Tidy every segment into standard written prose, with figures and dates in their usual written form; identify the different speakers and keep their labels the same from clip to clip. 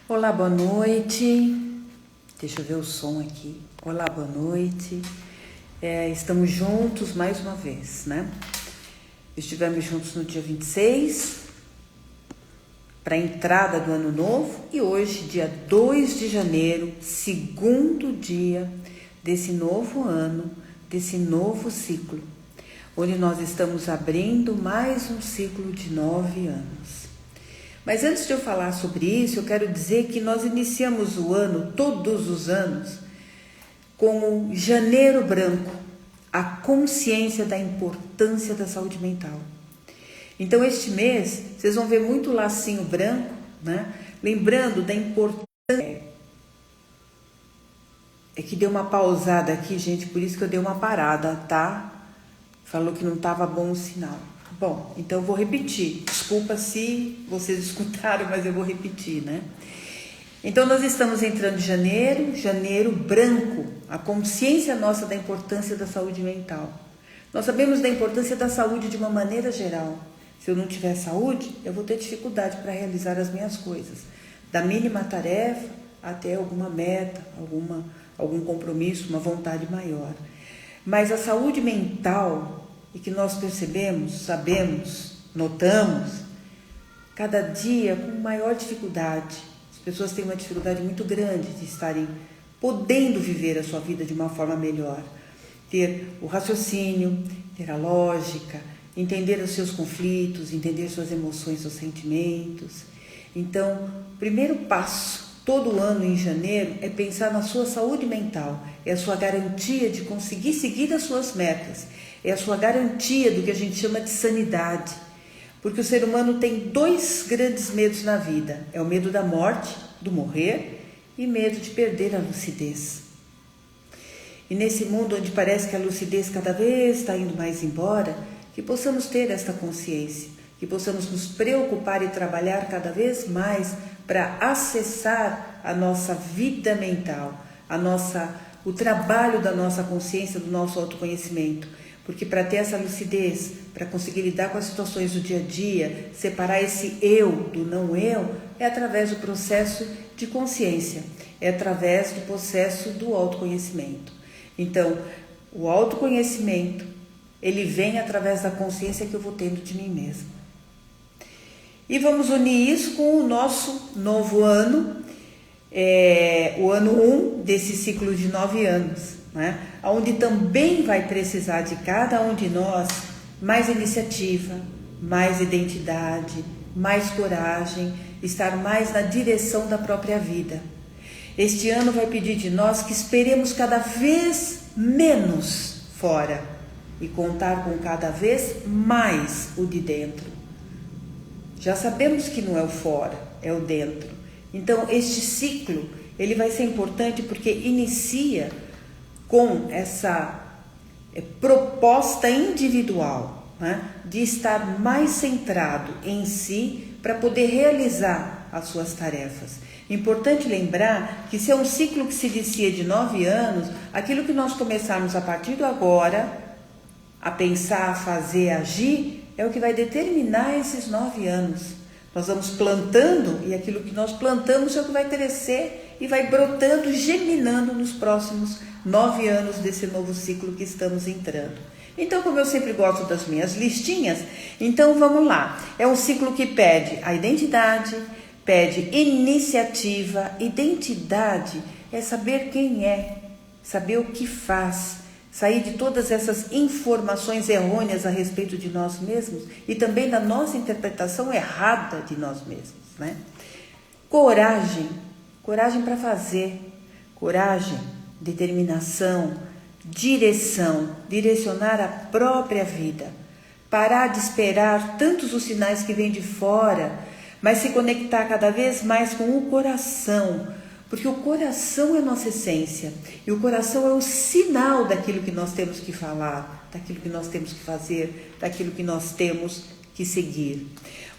Speaker 1: Olá, boa noite. Deixa eu ver o som aqui. Olá, boa noite. Estamos juntos mais uma vez, né? Estivemos juntos no dia 26, para a entrada do ano novo, e hoje, dia 2 de janeiro, segundo dia desse novo ano, desse novo ciclo, onde nós estamos abrindo mais um ciclo de 9 anos. Mas antes de eu falar sobre isso, eu quero dizer que nós iniciamos o ano, todos os anos, com o Janeiro Branco, a consciência da importância da saúde mental. Então, este mês, vocês vão ver muito lacinho branco, né? Lembrando da importância. É que deu uma pausada aqui, gente, por isso que eu dei uma parada, tá? Falou que não estava bom o sinal. Bom, então eu vou repetir. Desculpa se vocês escutaram, mas eu vou repetir, né? Então nós estamos entrando em janeiro branco, a consciência nossa da importância da saúde mental. Nós sabemos da importância da saúde de uma maneira geral. Se eu não tiver saúde, eu vou ter dificuldade para realizar as minhas coisas. Da mínima tarefa até alguma meta, algum compromisso, uma vontade maior. Mas a saúde mental, e que nós percebemos, sabemos, notamos, cada dia com maior dificuldade. As pessoas têm uma dificuldade muito grande de estarem podendo viver a sua vida de uma forma melhor. Ter o raciocínio, ter a lógica, entender os seus conflitos, entender suas emoções, seus sentimentos. Então, o primeiro passo, todo ano em janeiro, é pensar na sua saúde mental. É a sua garantia de conseguir seguir as suas metas. É a sua garantia do que a gente chama de sanidade. Porque o ser humano tem 2 grandes medos na vida. É o medo da morte, do morrer, e medo de perder a lucidez. E nesse mundo onde parece que a lucidez cada vez está indo mais embora, que possamos ter esta consciência, que possamos nos preocupar e trabalhar cada vez mais para acessar a nossa vida mental, o trabalho da nossa consciência, do nosso autoconhecimento. Porque para ter essa lucidez, para conseguir lidar com as situações do dia a dia, separar esse eu do não eu, é através do processo de consciência, é através do processo do autoconhecimento. Então, o autoconhecimento, ele vem através da consciência que eu vou tendo de mim mesma. E vamos unir isso com o nosso novo ano, o ano 1 desse ciclo de 9 anos, né? Onde também vai precisar de cada um de nós mais iniciativa, mais identidade, mais coragem, estar mais na direção da própria vida. Este ano vai pedir de nós que esperemos cada vez menos fora e contar com cada vez mais o de dentro. Já sabemos que não é o fora, é o dentro. Então, este ciclo, ele vai ser importante porque inicia com essa proposta individual, né, de estar mais centrado em si para poder realizar as suas tarefas. Importante lembrar que se é um ciclo que se inicia de 9 anos, aquilo que nós começarmos a partir do agora, a pensar, a fazer, a agir, é o que vai determinar esses 9 anos. Nós vamos plantando e aquilo que nós plantamos é o que vai crescer e vai brotando, germinando nos próximos 9 anos desse novo ciclo que estamos entrando. Então, como eu sempre gosto das minhas listinhas, então vamos lá. É um ciclo que pede a identidade, pede iniciativa. Identidade é saber quem é, saber o que faz, sair de todas essas informações errôneas a respeito de nós mesmos e também da nossa interpretação errada de nós mesmos, né? Coragem para fazer, coragem, determinação, direção, direcionar a própria vida, parar de esperar tantos os sinais que vêm de fora, mas se conectar cada vez mais com o coração, porque o coração é a nossa essência e o coração é o sinal daquilo que nós temos que falar, daquilo que nós temos que fazer, daquilo que nós temos que seguir.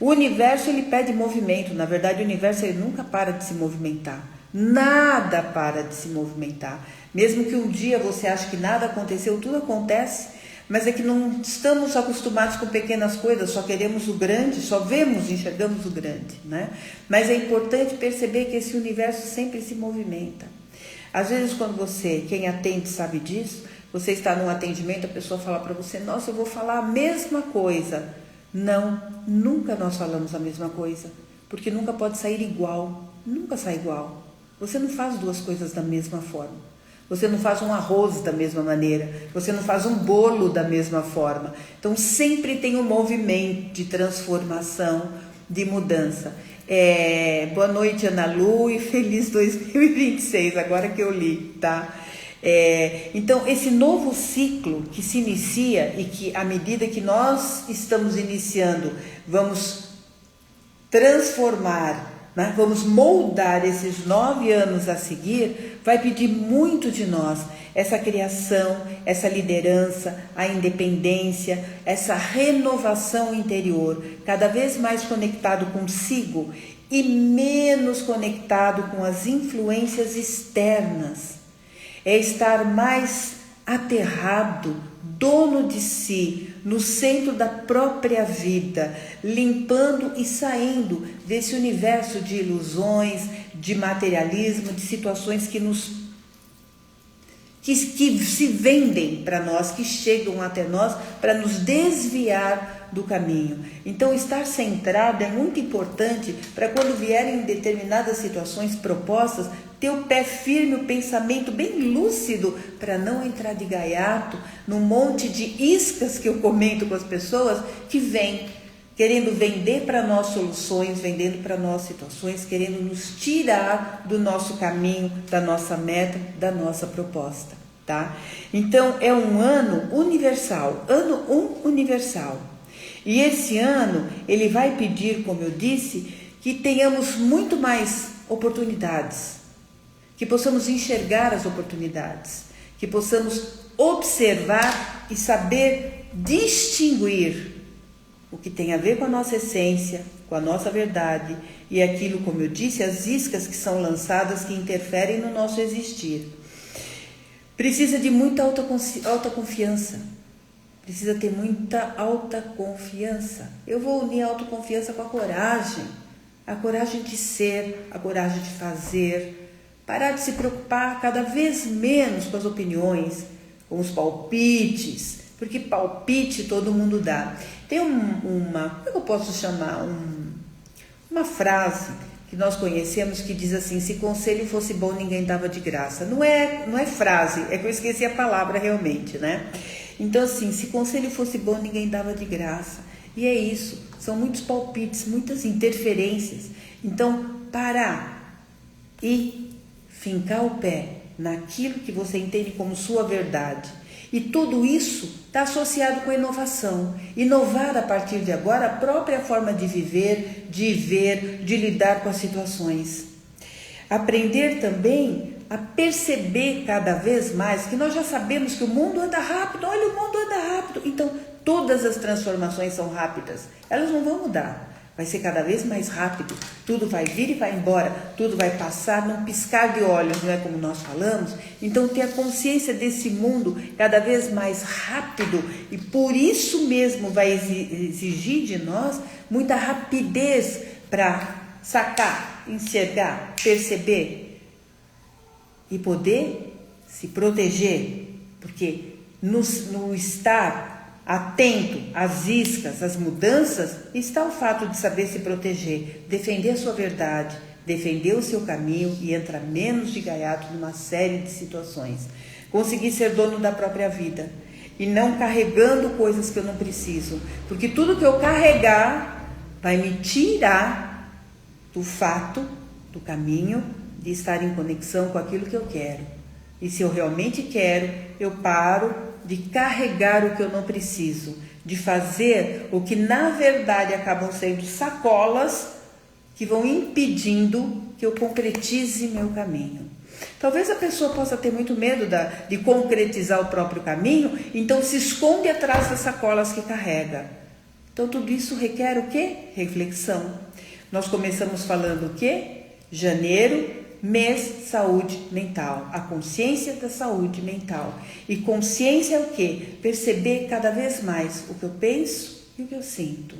Speaker 1: O universo, ele pede movimento. Na verdade, o universo, ele nunca para de se movimentar. Nada para de se movimentar. Mesmo que um dia você ache que nada aconteceu, tudo acontece, Mas é que não estamos acostumados com pequenas coisas, só queremos o grande, só vemos, enxergamos o grande, né? Mas é importante perceber que esse universo sempre se movimenta. Às vezes quando você, quem atende sabe disso, você está num atendimento, a pessoa fala para você, nossa, eu vou falar a mesma coisa. Não, nunca nós falamos a mesma coisa, porque nunca pode sair igual, nunca sai igual. Você não faz duas coisas da mesma forma. Você não faz um arroz da mesma maneira, você não faz um bolo da mesma forma. Então sempre tem um movimento de transformação, de mudança. Boa noite, Ana Lu, e feliz 2026, agora que eu li, tá? Então esse novo ciclo que se inicia e que à medida que nós estamos iniciando, vamos transformar, né? Vamos moldar esses 9 anos a seguir, vai pedir muito de nós, essa criação, essa liderança, a independência, essa renovação interior, cada vez mais conectado consigo e menos conectado com as influências externas. É estar mais aterrado, dono de si, no centro da própria vida, limpando e saindo desse universo de ilusões, de materialismo, de situações que se vendem para nós, que chegam até nós para nos desviar do caminho. Então estar centrado é muito importante para quando vierem determinadas situações propostas, ter o pé firme, o pensamento bem lúcido para não entrar de gaiato num monte de iscas que eu comento com as pessoas que vêm querendo vender para nós soluções, vendendo para nós situações, querendo nos tirar do nosso caminho, da nossa meta, da nossa proposta, tá? Então é um ano universal, ano universal. E esse ano ele vai pedir, como eu disse, que tenhamos muito mais oportunidades, que possamos enxergar as oportunidades, que possamos observar e saber distinguir o que tem a ver com a nossa essência, com a nossa verdade e aquilo, como eu disse, as iscas que são lançadas que interferem no nosso existir. Precisa de muita autoconfiança, precisa ter muita autoconfiança. Eu vou unir a autoconfiança com a coragem de ser, a coragem de fazer, parar de se preocupar cada vez menos com as opiniões, com os palpites, porque palpite todo mundo dá. Tem como é que eu posso chamar? Uma frase que nós conhecemos que diz assim, se conselho fosse bom, ninguém dava de graça. Não é frase, é que eu esqueci a palavra realmente, né? Então assim, se conselho fosse bom, ninguém dava de graça. E é isso, são muitos palpites, muitas interferências. Então, parar e fincar o pé naquilo que você entende como sua verdade. E tudo isso está associado com inovação. Inovar a partir de agora a própria forma de viver, de ver, de lidar com as situações. Aprender também a perceber cada vez mais que nós já sabemos que o mundo anda rápido, olha, o mundo anda rápido. Então, todas as transformações são rápidas, elas não vão mudar. Vai ser cada vez mais rápido, tudo vai vir e vai embora, tudo vai passar num piscar de olhos, não é como nós falamos? Então ter a consciência desse mundo cada vez mais rápido e por isso mesmo vai exigir de nós muita rapidez para sacar, enxergar, perceber e poder se proteger, porque no estar atento às iscas, às mudanças, está o fato de saber se proteger, defender a sua verdade, defender o seu caminho e entrar menos de gaiato numa série de situações. Conseguir ser dono da própria vida e não carregando coisas que eu não preciso, porque tudo que eu carregar vai me tirar do fato, do caminho, de estar em conexão com aquilo que eu quero. E se eu realmente quero, eu paro de carregar o que eu não preciso, de fazer o que na verdade acabam sendo sacolas que vão impedindo que eu concretize meu caminho. Talvez a pessoa possa ter muito medo de concretizar o próprio caminho, então se esconde atrás das sacolas que carrega. Então tudo isso requer o quê? Reflexão. Nós começamos falando o quê? Janeiro, mês saúde mental, a consciência da saúde mental. E consciência é o quê? Perceber cada vez mais o que eu penso e o que eu sinto.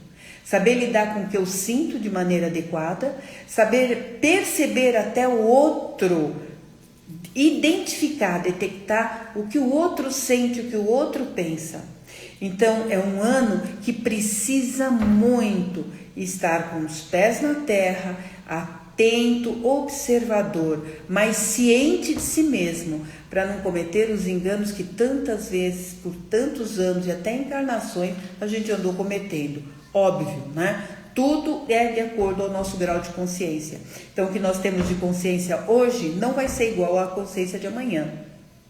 Speaker 1: Saber lidar com o que eu sinto de maneira adequada, saber perceber até o outro, identificar, detectar o que o outro sente, o que o outro pensa. Então, é um ano que precisa muito estar com os pés na terra, atento, observador, mas ciente de si mesmo, para não cometer os enganos que tantas vezes, por tantos anos e até encarnações, a gente andou cometendo. Óbvio, né? Tudo é de acordo ao nosso grau de consciência. Então, o que nós temos de consciência hoje não vai ser igual à consciência de amanhã,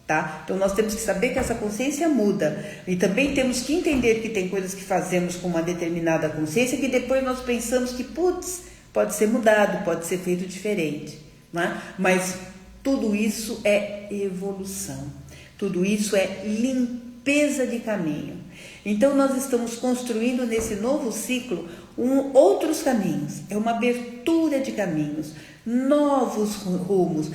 Speaker 1: tá? Então, nós temos que saber que essa consciência muda. E também temos que entender que tem coisas que fazemos com uma determinada consciência que depois nós pensamos que, putz, pode ser mudado, pode ser feito diferente, né? Mas tudo isso é evolução. Tudo isso é limpeza de caminho. Então, nós estamos construindo nesse novo ciclo outros caminhos, é uma abertura de caminhos, novos rumos,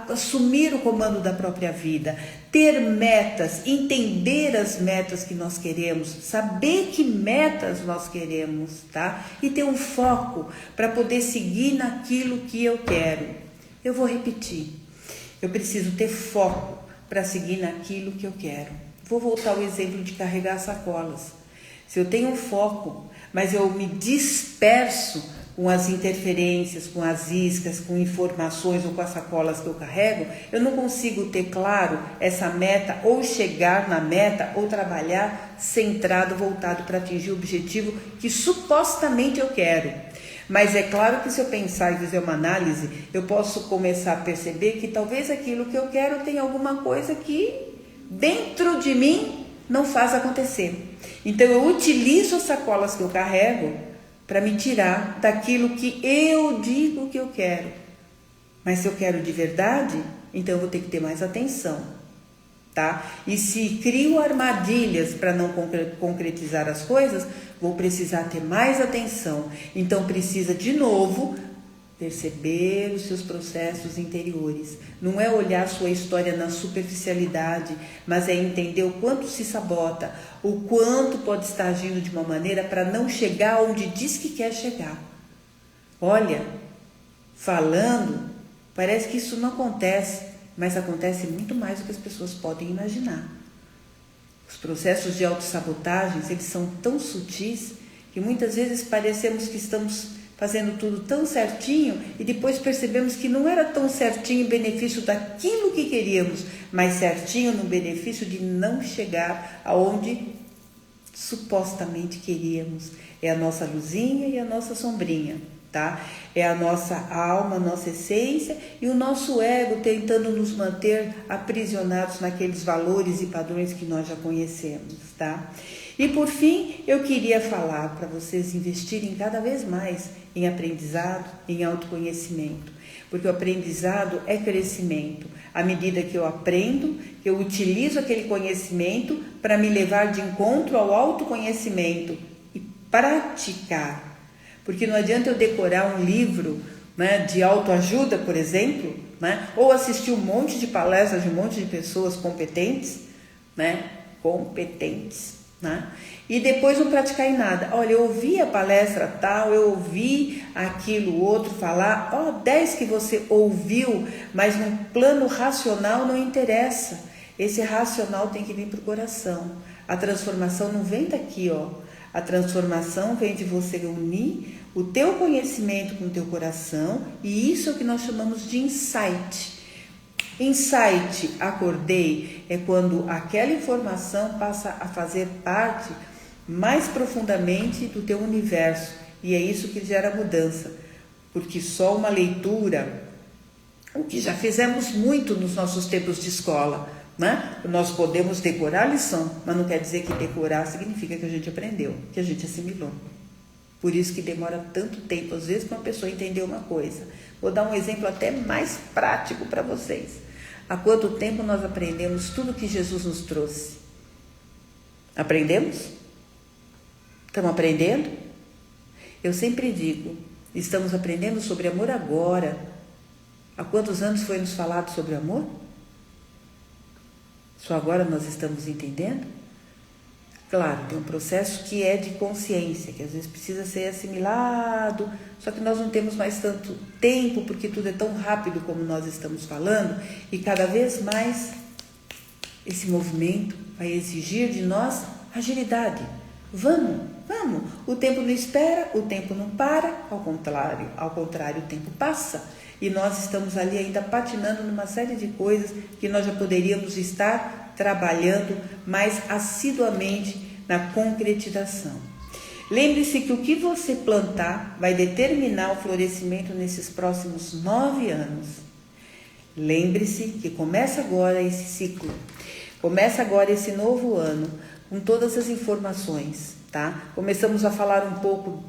Speaker 1: assumir o comando da própria vida, ter metas, entender as metas que nós queremos, saber que metas nós queremos, tá? E ter um foco para poder seguir naquilo que eu quero. Eu vou repetir, eu preciso ter foco para seguir naquilo que eu quero. Vou voltar ao exemplo de carregar sacolas. Se eu tenho um foco, mas eu me disperso com as interferências, com as iscas, com informações ou com as sacolas que eu carrego, eu não consigo ter claro essa meta, ou chegar na meta, ou trabalhar centrado, voltado para atingir o objetivo que supostamente eu quero. Mas é claro que se eu pensar e fizer uma análise, eu posso começar a perceber que talvez aquilo que eu quero tenha alguma coisa que dentro de mim não faz acontecer. Então eu utilizo as sacolas que eu carrego para me tirar daquilo que eu digo que eu quero. Mas se eu quero de verdade, então eu vou ter que ter mais atenção, tá? E se crio armadilhas para não concretizar as coisas, vou precisar ter mais atenção. Então precisa de novo perceber os seus processos interiores. Não é olhar sua história na superficialidade, mas é entender o quanto se sabota, o quanto pode estar agindo de uma maneira para não chegar onde diz que quer chegar. Olha, falando, parece que isso não acontece, mas acontece muito mais do que as pessoas podem imaginar. Os processos de autossabotagens, eles são tão sutis que muitas vezes parecemos que estamos fazendo tudo tão certinho e depois percebemos que não era tão certinho em benefício daquilo que queríamos, mas certinho no benefício de não chegar aonde supostamente queríamos. É a nossa luzinha e a nossa sombrinha, tá? É a nossa alma, a nossa essência e o nosso ego tentando nos manter aprisionados naqueles valores e padrões que nós já conhecemos, tá? E por fim, eu queria falar para vocês investirem cada vez mais em aprendizado, em autoconhecimento, porque o aprendizado é crescimento. À medida que eu aprendo, que eu utilizo aquele conhecimento para me levar de encontro ao autoconhecimento e praticar. Porque não adianta eu decorar um livro, né, de autoajuda, por exemplo, né, ou assistir um monte de palestras de um monte de pessoas competentes, né, e depois não praticar em nada. Olha, eu ouvi a palestra tal, eu ouvi aquilo outro falar, 10 que você ouviu, mas no plano racional não interessa. Esse racional tem que vir para o coração. A transformação não vem daqui, A transformação vem de você unir o teu conhecimento com o teu coração, e isso é o que nós chamamos de insight. Insight, acordei, é quando aquela informação passa a fazer parte mais profundamente do teu universo, e é isso que gera mudança, porque só uma leitura, o que já fizemos muito nos nossos tempos de escola, né? Nós podemos decorar a lição, mas não quer dizer que decorar significa que a gente aprendeu, que a gente assimilou. Por isso que demora tanto tempo, às vezes, para uma pessoa entender uma coisa. Vou dar um exemplo até mais prático para vocês. Há quanto tempo nós aprendemos tudo que Jesus nos trouxe? Aprendemos? Estamos aprendendo? Eu sempre digo, estamos aprendendo sobre amor agora. Há quantos anos foi nos falado sobre amor? Só agora nós estamos entendendo? Claro, tem um processo que é de consciência, que às vezes precisa ser assimilado, só que nós não temos mais tanto tempo, porque tudo é tão rápido como nós estamos falando, e cada vez mais esse movimento vai exigir de nós agilidade. Vamos, o tempo não espera, o tempo não para, ao contrário, o tempo passa, e nós estamos ali ainda patinando numa série de coisas que nós já poderíamos estar trabalhando mais assiduamente na concretização. Lembre-se que o que você plantar vai determinar o florescimento nesses próximos 9 anos. Lembre-se que começa agora esse ciclo, começa agora esse novo ano, com todas as informações, tá? Começamos a falar um pouco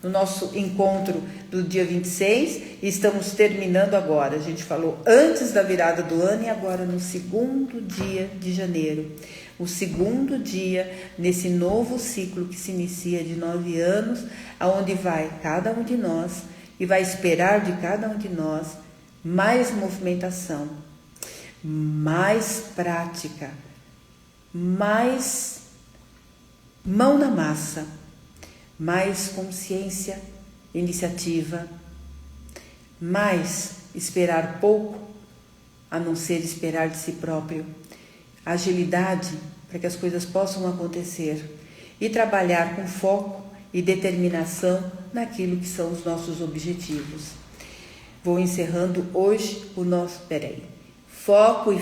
Speaker 1: no nosso encontro do dia 26 e estamos terminando agora. A gente falou antes da virada do ano e agora no segundo dia de janeiro. O segundo dia nesse novo ciclo que se inicia de 9 anos, aonde vai cada um de nós e vai esperar de cada um de nós mais movimentação, mais prática, mais mão na massa, mais consciência, iniciativa, mais esperar pouco, a não ser esperar de si próprio, agilidade para que as coisas possam acontecer e trabalhar com foco e determinação naquilo que são os nossos objetivos. Vou encerrando hoje o nosso... Foco e...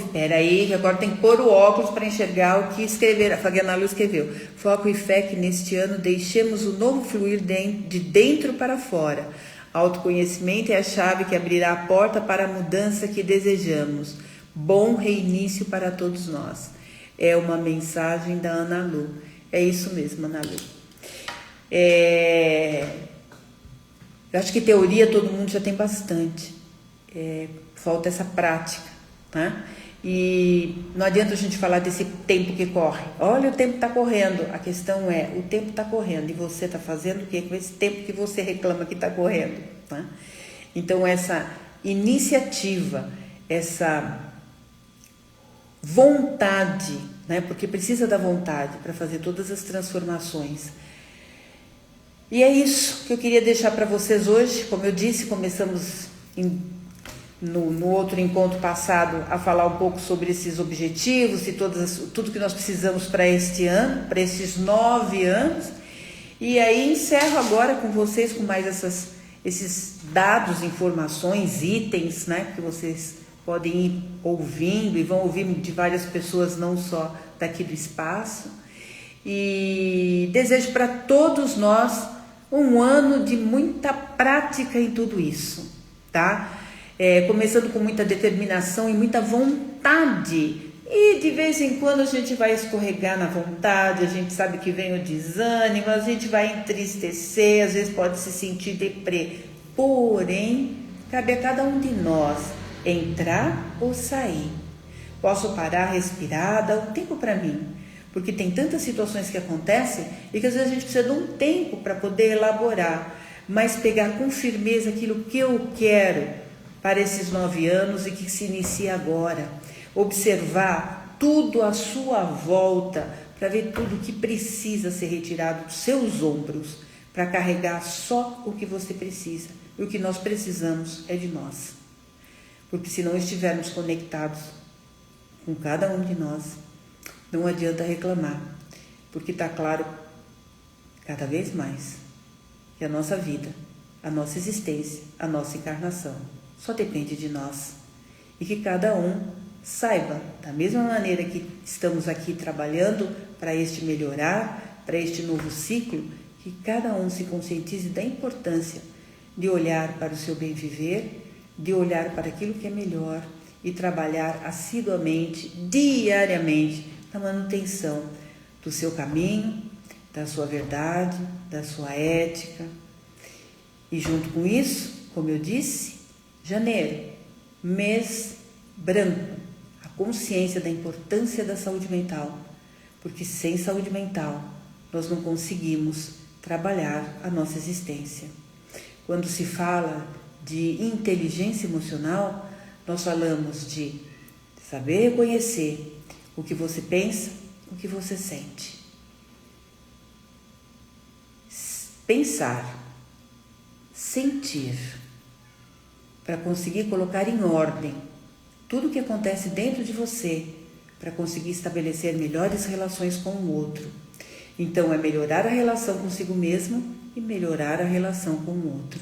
Speaker 1: que agora tem que pôr o óculos para enxergar o que a Fabiana Lu escreveu. Foco e fé que neste ano deixemos o novo fluir de dentro para fora. Autoconhecimento é a chave que abrirá a porta para a mudança que desejamos. Bom reinício para todos nós. É uma mensagem da Ana Lu. É isso mesmo, Ana Lu. Eu acho que teoria todo mundo já tem bastante. Falta essa prática. Né? E não adianta a gente falar desse tempo que corre. Olha, o tempo está correndo. A questão é, o tempo está correndo e você está fazendo o que com esse tempo que você reclama que está correndo? Né? Então, essa iniciativa, essa vontade, né? Porque precisa da vontade para fazer todas as transformações. E é isso que eu queria deixar para vocês hoje. Como eu disse, começamos no outro encontro passado a falar um pouco sobre esses objetivos e tudo que nós precisamos para este ano, para esses 9 anos. E aí encerro agora com vocês com mais esses dados, informações, itens, né, que vocês podem ir ouvindo e vão ouvir de várias pessoas, não só daqui do espaço. E desejo para todos nós um ano de muita prática em tudo isso, tá? Começando com muita determinação e muita vontade, e de vez em quando a gente vai escorregar na vontade, a gente sabe que vem o desânimo, a gente vai entristecer, às vezes pode se sentir deprê, porém cabe a cada um de nós entrar ou sair. Posso parar, respirar, dar um tempo para mim, porque tem tantas situações que acontecem e que às vezes a gente precisa de um tempo para poder elaborar, mas pegar com firmeza aquilo que eu quero para esses 9 anos e que se inicia agora. Observar tudo à sua volta, para ver tudo que precisa ser retirado dos seus ombros, para carregar só o que você precisa. E o que nós precisamos é de nós. Porque se não estivermos conectados com cada um de nós, não adianta reclamar. Porque está claro, cada vez mais, que a nossa vida, a nossa existência, a nossa encarnação, só depende de nós. E que cada um saiba, da mesma maneira que estamos aqui trabalhando para este melhorar, para este novo ciclo, que cada um se conscientize da importância de olhar para o seu bem viver, de olhar para aquilo que é melhor e trabalhar assiduamente, diariamente, na manutenção do seu caminho, da sua verdade, da sua ética. E junto com isso, como eu disse, janeiro, mês branco, a consciência da importância da saúde mental, porque sem saúde mental nós não conseguimos trabalhar a nossa existência. Quando se fala de inteligência emocional, nós falamos de saber reconhecer o que você pensa, o que você sente. Pensar, sentir, para conseguir colocar em ordem tudo o que acontece dentro de você, para conseguir estabelecer melhores relações com o outro. Então, é melhorar a relação consigo mesmo e melhorar a relação com o outro.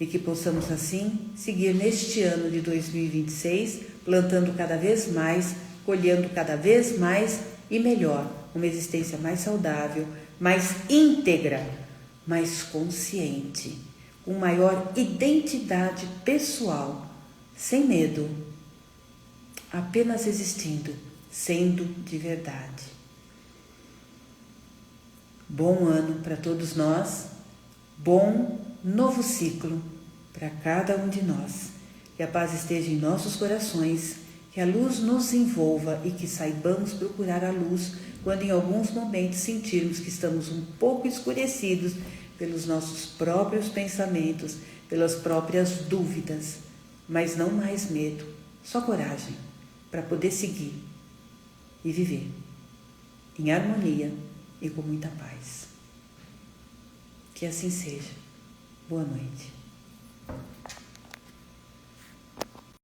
Speaker 1: E que possamos, assim, seguir neste ano de 2026, plantando cada vez mais, colhendo cada vez mais e melhor, uma existência mais saudável, mais íntegra, mais consciente, com maior identidade pessoal, sem medo, apenas existindo, sendo de verdade. Bom ano para todos nós, bom novo ciclo para cada um de nós. Que a paz esteja em nossos corações, que a luz nos envolva e que saibamos procurar a luz quando em alguns momentos sentirmos que estamos um pouco escurecidos pelos nossos próprios pensamentos, pelas próprias dúvidas, mas não mais medo, só coragem para poder seguir e viver em harmonia e com muita paz. Que assim seja. Boa noite.